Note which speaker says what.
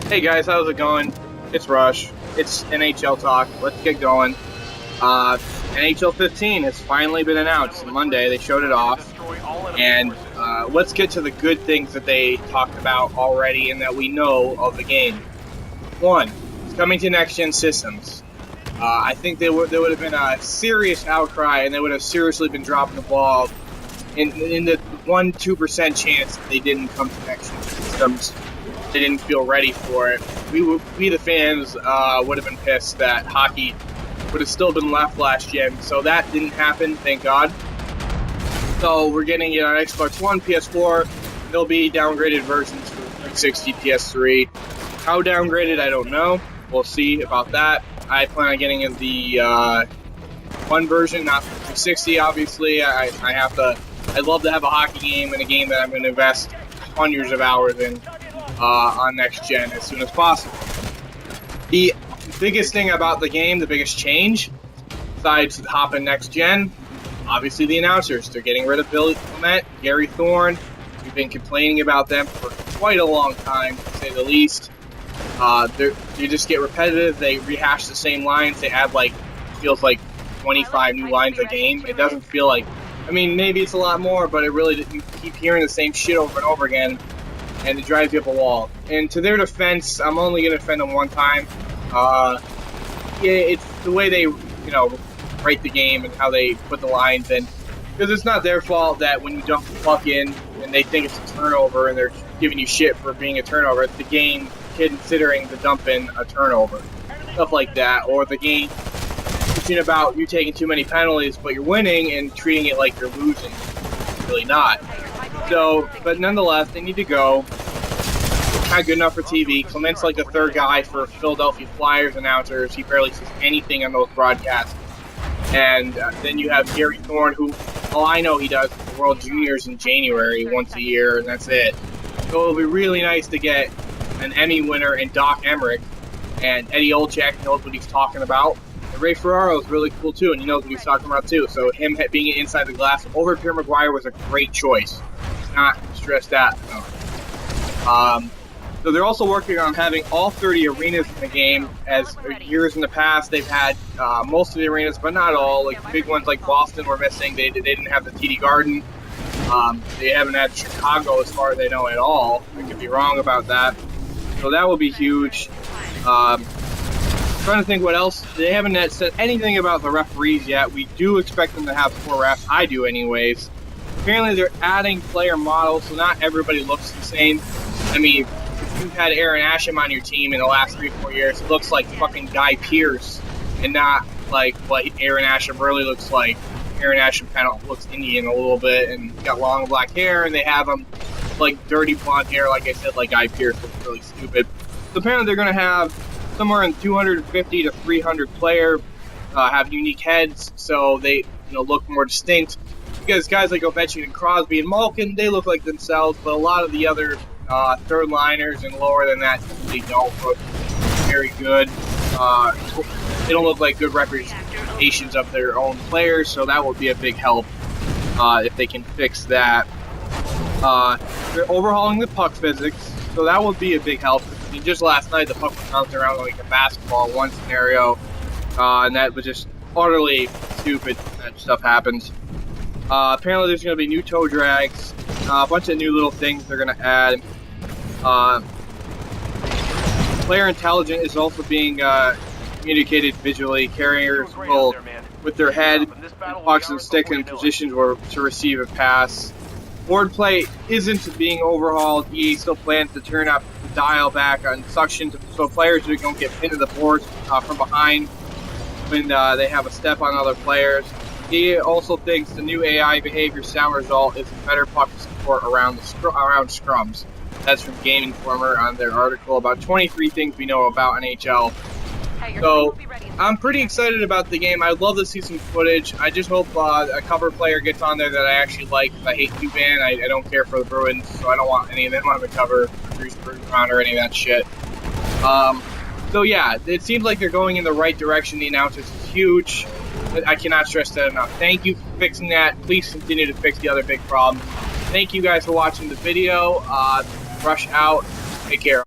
Speaker 1: Hey guys, how's it going? It's Rush. It's NHL talk. Let's get going. NHL 15 has finally been announced. Monday, they showed it off. And let's get to the good things that they talked about already and that we know of the game. One, it's coming to next-gen systems. I think there would have been a serious outcry and they would have seriously been dropping the ball in the 1-2% chance that they didn't come to next-gen systems. They didn't feel ready for it. We the fans, would have been pissed that hockey would have still been left last gen. So that didn't happen, thank God. So we're getting it on Xbox One, PS4. There'll be downgraded versions for 360, PS3. How downgraded, I don't know. We'll see about that. I plan on getting the one version, not the 360. Obviously, I love to have a hockey game and a game that I'm going to invest hundreds of hours in on next gen as soon as possible. The biggest thing about the game, the biggest change, besides hopping next gen, obviously the announcers. They're getting rid of Billy Clement, Gary Thorne. We've been complaining about them for quite a long time, to say the least. They just get repetitive. They rehash the same lines. They add feels like 25 new lines a game. It doesn't feel like, I mean, maybe it's a lot more, but it really, you keep hearing the same shit over and over again, and it drives you up a wall. And to their defense, I'm only going to defend them one time. It's the way they, write the game and how they put the lines in. Because it's not their fault that when you dump the puck in and they think it's a turnover and they're giving you shit for being a turnover, it's the game considering the dump in a turnover. Stuff like that. Or the game teaching about you taking too many penalties but you're winning and treating it like you're losing. It's really not. So, but nonetheless, they need to go. It's not good enough for TV. Clement's like the third guy for Philadelphia Flyers announcers. He barely says anything on those broadcasts. And then you have Gary Thorne, who, all I know he does the World Juniors in January once a year, and that's it. So it'll be really nice to get an Emmy winner in Doc Emmerich, and Eddie Olczyk knows what he's talking about. And Ray Ferraro is really cool too, and he knows what he's talking about too. So him being inside the glass over Pierre Maguire was a great choice. Not stress that enough. So they're also working on having all 30 arenas in the game. As years in the past, they've had most of the arenas, but not all. Like big ones like Boston were missing. They didn't have the TD Garden. They haven't had Chicago as far as they know at all. I could be wrong about that. So that will be huge. Trying to think what else. They haven't said anything about the referees yet. We do expect them to have 4 refs. I do anyways. Apparently they're adding player models, so not everybody looks the same. I mean, if you've had Aaron Asham on your team in the last 3-4 years, it looks like fucking Guy Pearce and not like what Aaron Asham really looks like. Aaron Asham kind of looks Indian a little bit and got long black hair, and they have him like dirty blonde hair, like I said, like Guy Pearce looks really stupid. So apparently they're going to have somewhere in 250 to 300 player have unique heads, so they look more distinct. Because guys like Ovechkin and Crosby and Malkin, they look like themselves, but a lot of the other third liners and lower than that, they don't look very good. They don't look like good representations of their own players, so that would be a big help if they can fix that. They're overhauling the puck physics, so that would be a big help. I mean, just last night, the puck was bouncing around like a basketball in one scenario, and that was just utterly stupid. That stuff happens. Apparently there's going to be new toe drags, a bunch of new little things they're going to add. Player intelligence is also being communicated visually. Carriers will, with their head, and pucks and stick in positions to receive a pass. Board play isn't being overhauled. EA still plans to turn up the dial back on suction so players don't get pinned to the boards from behind when they have a step on other players. He also thinks the new AI behavior sound result is a better puck support around scrums. That's from Game Informer on their article about 23 things we know about NHL. So I'm pretty excited about the game. I'd love to see some footage. I just hope a cover player gets on there that I actually like. I hate Cuban. I don't care for the Bruins, so I don't want any of them on the cover. Bruce Bergeron or any of that shit. So yeah, it seems like they're going in the right direction. The announcers is huge. I cannot stress that enough. Thank you for fixing that. Please continue to fix the other big problems. Thank you guys for watching the video. Rush out. Take care.